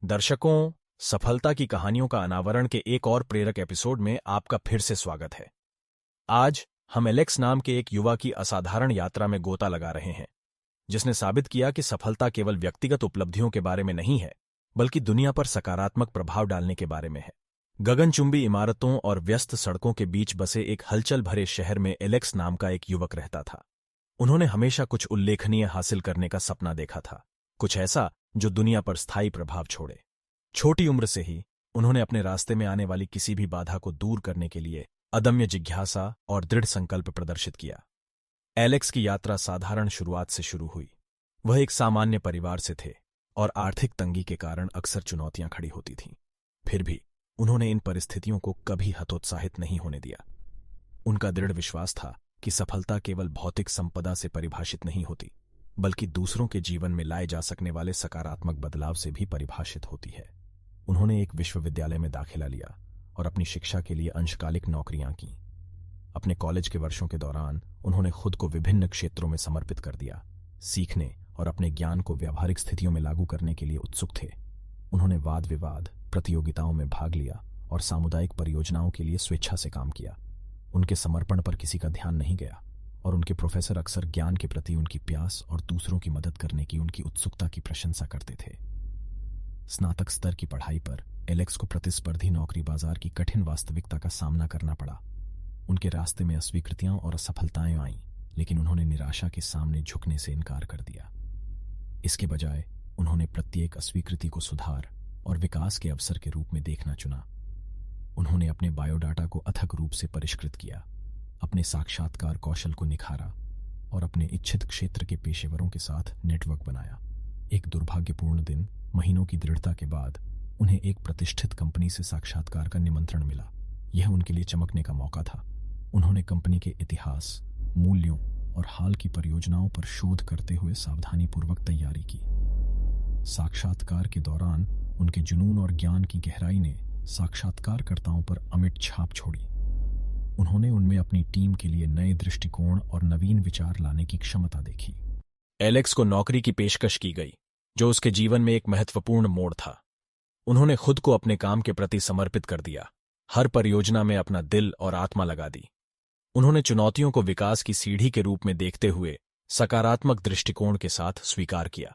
दर्शकों, सफलता की कहानियों का अनावरण के एक और प्रेरक एपिसोड में आपका फिर से स्वागत है। आज हम एलेक्स नाम के एक युवा की असाधारण यात्रा में गोता लगा रहे हैं, जिसने साबित किया कि सफलता केवल व्यक्तिगत उपलब्धियों के बारे में नहीं है, बल्कि दुनिया पर सकारात्मक प्रभाव डालने के बारे में है। गगनचुंबी इमारतों और व्यस्त सड़कों के बीच बसे एक हलचल भरे शहर में एलेक्स नाम का एक युवक रहता था। उन्होंने हमेशा कुछ उल्लेखनीय हासिल करने का सपना देखा था, कुछ ऐसा जो दुनिया पर स्थायी प्रभाव छोड़े। छोटी उम्र से ही उन्होंने अपने रास्ते में आने वाली किसी भी बाधा को दूर करने के लिए अदम्य जिज्ञासा और दृढ़ संकल्प प्रदर्शित किया। एलेक्स की यात्रा साधारण शुरुआत से शुरू हुई। वह एक सामान्य परिवार से थे और आर्थिक तंगी के कारण अक्सर चुनौतियां खड़ी होती थीं। फिर भी उन्होंने इन परिस्थितियों को कभी हतोत्साहित नहीं होने दिया। उनका दृढ़ विश्वास था कि सफलता केवल भौतिक संपदा से परिभाषित नहीं होती, बल्कि दूसरों के जीवन में लाए जा सकने वाले सकारात्मक बदलाव से भी परिभाषित होती है। उन्होंने एक विश्वविद्यालय में दाखिला लिया और अपनी शिक्षा के लिए अंशकालिक नौकरियां कीं। अपने कॉलेज के वर्षों के दौरान उन्होंने खुद को विभिन्न क्षेत्रों में समर्पित कर दिया। सीखने और अपने ज्ञान को व्यावहारिक स्थितियों में लागू करने के लिए उत्सुक थे। उन्होंने वाद विवाद, प्रतियोगिताओं में भाग लिया और सामुदायिक परियोजनाओं के लिए स्वेच्छा से काम किया। उनके समर्पण पर किसी का ध्यान नहीं गया और उनके प्रोफेसर अक्सर ज्ञान के प्रति उनकी प्यास और दूसरों की मदद करने की उनकी उत्सुकता की प्रशंसा करते थे। स्नातक स्तर की पढ़ाई पर एलेक्स को प्रतिस्पर्धी नौकरी बाजार की कठिन वास्तविकता का सामना करना पड़ा। उनके रास्ते में अस्वीकृतियां और असफलताएं आईं, लेकिन उन्होंने निराशा के सामने झुकने से इनकार कर दिया। इसके बजाय उन्होंने प्रत्येक अस्वीकृति को सुधार और विकास के अवसर के रूप में देखना चुना। उन्होंने अपने बायोडाटा को अथक रूप से परिष्कृत किया, अपने साक्षात्कार कौशल को निखारा और अपने इच्छित क्षेत्र के पेशेवरों के साथ नेटवर्क बनाया। एक दुर्भाग्यपूर्ण दिन, महीनों की दृढ़ता के बाद, उन्हें एक प्रतिष्ठित कंपनी से साक्षात्कार का निमंत्रण मिला। यह उनके लिए चमकने का मौका था। उन्होंने कंपनी के इतिहास, मूल्यों और हाल की परियोजनाओं पर शोध करते हुए सावधानीपूर्वक तैयारी की। साक्षात्कार के दौरान उनके जुनून और ज्ञान की गहराई ने साक्षात्कारकर्ताओं पर अमिट छाप छोड़ी। उन्होंने उनमें अपनी टीम के लिए नए दृष्टिकोण और नवीन विचार लाने की क्षमता देखी। एलेक्स को नौकरी की पेशकश की गई, जो उसके जीवन में एक महत्वपूर्ण मोड़ था। उन्होंने खुद को अपने काम के प्रति समर्पित कर दिया, हर परियोजना में अपना दिल और आत्मा लगा दी। उन्होंने चुनौतियों को विकास की सीढ़ी के रूप में देखते हुए सकारात्मक दृष्टिकोण के साथ स्वीकार किया।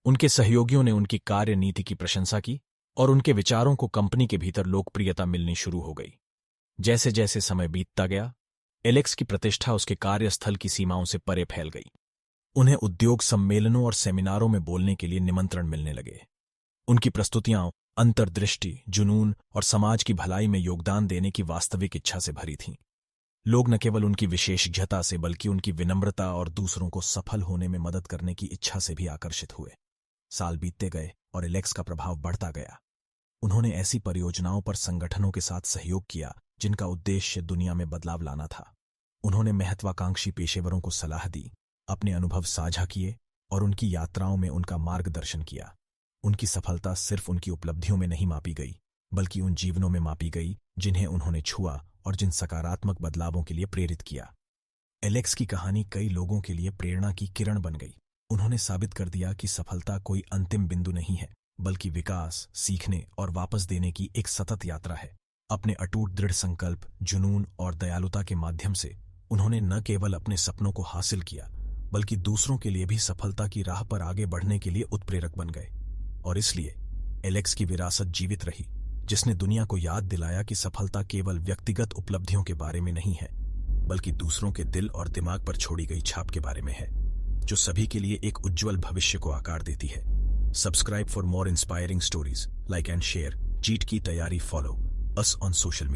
उनके सहयोगियों ने उनकी कार्य नीति की प्रशंसा की और उनके विचारों को कंपनी के भीतर लोकप्रियता मिलनी शुरू हो गई। जैसे जैसे समय बीतता गया, एलेक्स की प्रतिष्ठा उसके कार्यस्थल की सीमाओं से परे फैल गई। उन्हें उद्योग सम्मेलनों और सेमिनारों में बोलने के लिए निमंत्रण मिलने लगे। उनकी प्रस्तुतियां अंतर्दृष्टि, जुनून और समाज की भलाई में योगदान देने की वास्तविक इच्छा से भरी थीं। लोग न केवल उनकी विशेषज्ञता से, बल्कि उनकी विनम्रता और दूसरों को सफल होने में मदद करने की इच्छा से भी आकर्षित हुए। साल बीतते गए और एलेक्स का प्रभाव बढ़ता गया। उन्होंने ऐसी परियोजनाओं पर संगठनों के साथ सहयोग किया जिनका उद्देश्य दुनिया में बदलाव लाना था। उन्होंने महत्वाकांक्षी पेशेवरों को सलाह दी, अपने अनुभव साझा किए और उनकी यात्राओं में उनका मार्गदर्शन किया। उनकी सफलता सिर्फ उनकी उपलब्धियों में नहीं मापी गई, बल्कि उन जीवनों में मापी गई जिन्हें उन्होंने छुआ और जिन सकारात्मक बदलावों के लिए प्रेरित किया। एलेक्स की कहानी कई लोगों के लिए प्रेरणा की किरण बन गई। उन्होंने साबित कर दिया कि सफलता कोई अंतिम बिंदु नहीं है, बल्कि विकास, सीखने और वापस देने की एक सतत यात्रा है। अपने अटूट दृढ़ संकल्प, जुनून और दयालुता के माध्यम से उन्होंने न केवल अपने सपनों को हासिल किया, बल्कि दूसरों के लिए भी सफलता की राह पर आगे बढ़ने के लिए उत्प्रेरक बन गए। और इसलिए एलेक्स की विरासत जीवित रही, जिसने दुनिया को याद दिलाया कि सफलता केवल व्यक्तिगत उपलब्धियों के बारे में नहीं है, बल्कि दूसरों के दिल और दिमाग पर छोड़ी गई छाप के बारे में है, जो सभी के लिए एक उज्जवल भविष्य को आकार देती है। Subscribe for more inspiring stories, like and share, जीत की तैयारी, follow us on social media.